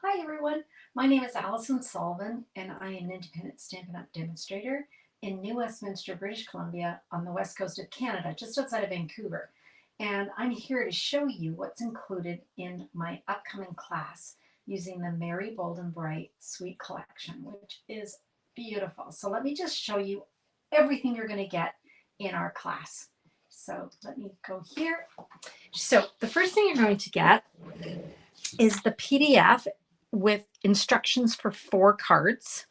Hi everyone, my name is Allison Sullivan and I am an independent Stampin' Up! Demonstrator in New Westminster, British Columbia on the west coast of Canada, just outside of Vancouver. And I'm here to show you what's included in my upcoming class using the Merry Bold and Bright Sweet Collection, which is beautiful. So let me just show you everything you're going to get in our class. So let me go here. So the first thing you're going to get is the PDF with instructions for 4 cards.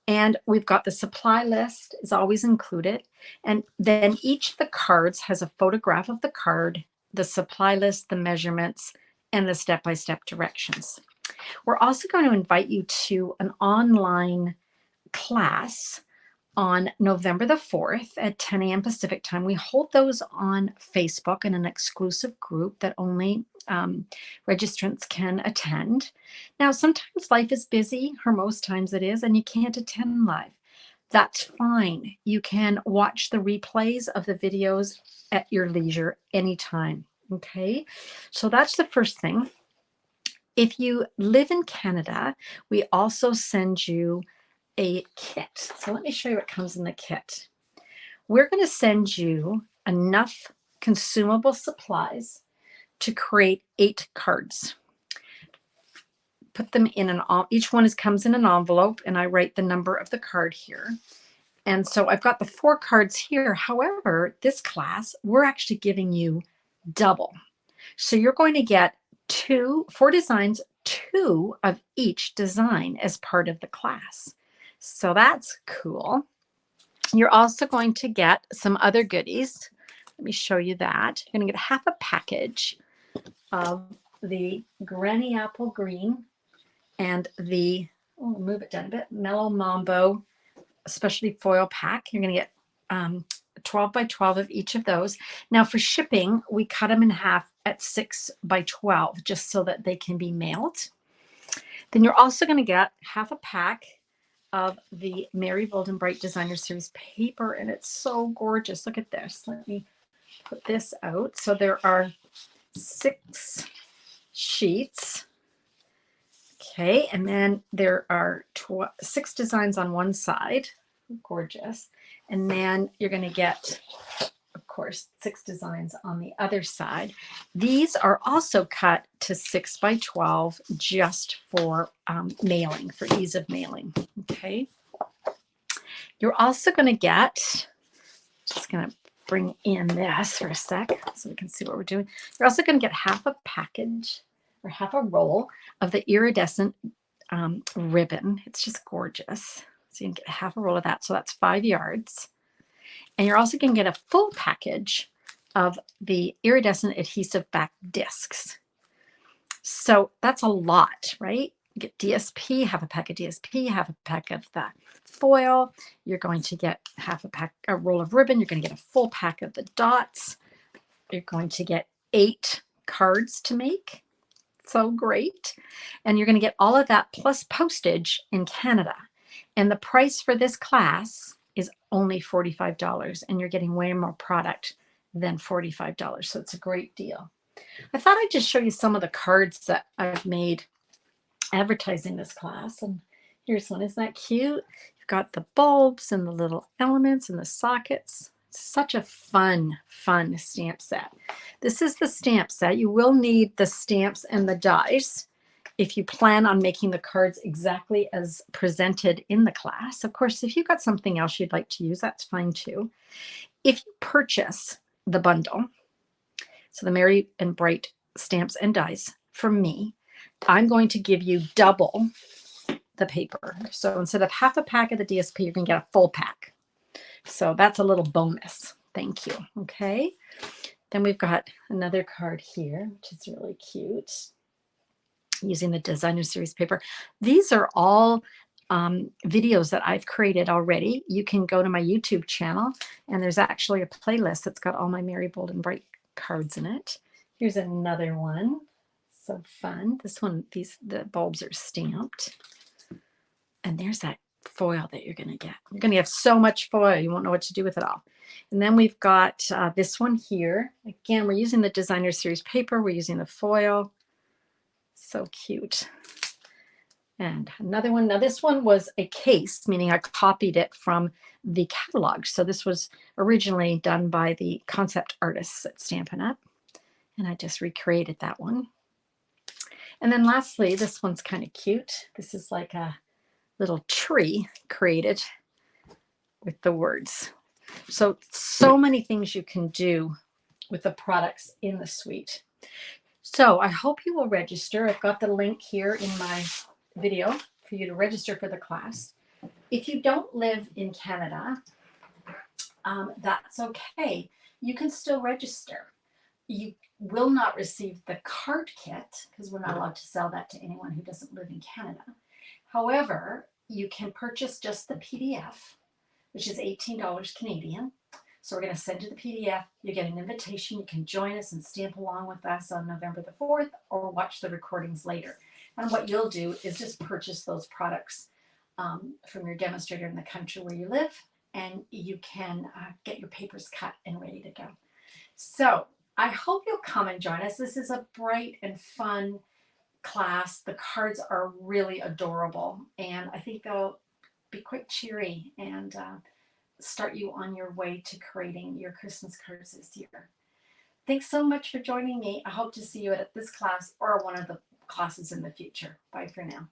And we've got the supply list is always included. And then each of the cards has a photograph of the card, the supply list, the measurements, and the step-by-step directions. We're also going to invite you to an online class on November the 4th at 10 a.m. Pacific time. We hold those on Facebook in an exclusive group that only registrants can attend. Now, sometimes life is busy, or most times it is, and you can't attend live. That's fine. You can watch the replays of the videos at your leisure anytime. Okay, so that's the first thing. If you live in Canada, we also send you a kit. So let me show you what comes in the kit. We're going to send you enough consumable supplies to create 8 cards. Put them in each one comes in an envelope, and I write the number of the card here. And so I've got the 4 cards here. However, this class, we're actually giving you double. So you're going to get 4 designs, 2 of each design as part of the class. So that's cool. You're also going to get some other goodies. Let me show you that. You're going to get half a package of the Granny Apple Green and the, move it down a bit, Mellow Mambo specialty foil pack. You're going to get 12 by 12 of each of those. Now for shipping, we cut them in half at 6 by 12 just so that they can be mailed. Then you're also going to get half a pack of the Merry Bold and Bright Designer Series paper, and it's so gorgeous. Look at this. Let me put this out. So there are 6 sheets. Okay, and then there are 6 designs on one side. Gorgeous. And then you're going to get, of course, 6 designs on the other side. These are also cut to 6 by 12 just for mailing, for ease of mailing. Okay. You're also going to get, just going to bring in this for a sec so we can see what we're doing. You're also going to get half a package or half a roll of the Iridescent Ribbon. It's just gorgeous. So you can get half a roll of that. So that's 5 yards. And you're also going to get a full package of the Iridescent Adhesive-Backed discs. So that's a lot, right? You get DSP, half a pack of DSP, half a pack of the foil. You're going to get a roll of ribbon. You're going to get a full pack of the dots. You're going to get 8 cards to make. So great. And you're going to get all of that plus postage in Canada. And the price for this class is only $45, and you're getting way more product than $45. So it's a great deal. I thought I'd just show you some of the cards that I've made advertising this class. And here's one. Isn't that cute? You've got the bulbs and the little elements and the sockets. It's such a fun stamp set. This is the stamp set. You will need the stamps and the dies if you plan on making the cards exactly as presented in the class. Of course, if you've got something else you'd like to use, that's fine too. If you purchase the bundle, so the Merry and Bright stamps and dies from me, I'm going to give you double the paper. So instead of half a pack of the DSP, you're going to get a full pack. So that's a little bonus. Thank you. Okay. Then we've got another card here, which is really cute, using the Designer Series paper. These are all videos that I've created already. You can go to my YouTube channel, and there's actually a playlist that's got all my Merry Bold and Bright cards in it. Here's another one. So fun. This one, the bulbs are stamped. And there's that foil that you're going to get. You're going to have so much foil, you won't know what to do with it all. And then we've got this one here. Again, we're using the Designer Series paper. We're using the foil. So cute. And another one. Now this one was a case, meaning I copied it from the catalog. So this was originally done by the concept artists at Stampin' Up! And I just recreated that one. And then lastly, this one's kind of cute. This is like a little tree created with the words. So many things you can do with the products in the suite. So I hope you will register. I've got the link here in my video for you to register for the class. If you don't live in Canada, that's okay. You can still register. You will not receive the card kit because we're not allowed to sell that to anyone who doesn't live in Canada. However, you can purchase just the PDF, which is $18 Canadian. So we're going to send you the PDF. You get an invitation. You can join us and stamp along with us on November the 4th or watch the recordings later. And what you'll do is just purchase those products from your demonstrator in the country where you live, and you can get your papers cut and ready to go. So I hope you'll come and join us. This is a bright and fun class. The cards are really adorable, and I think they'll be quite cheery and start you on your way to creating your Christmas cards this year. Thanks so much for joining me. I hope to see you at this class or one of the classes in the future. Bye for now.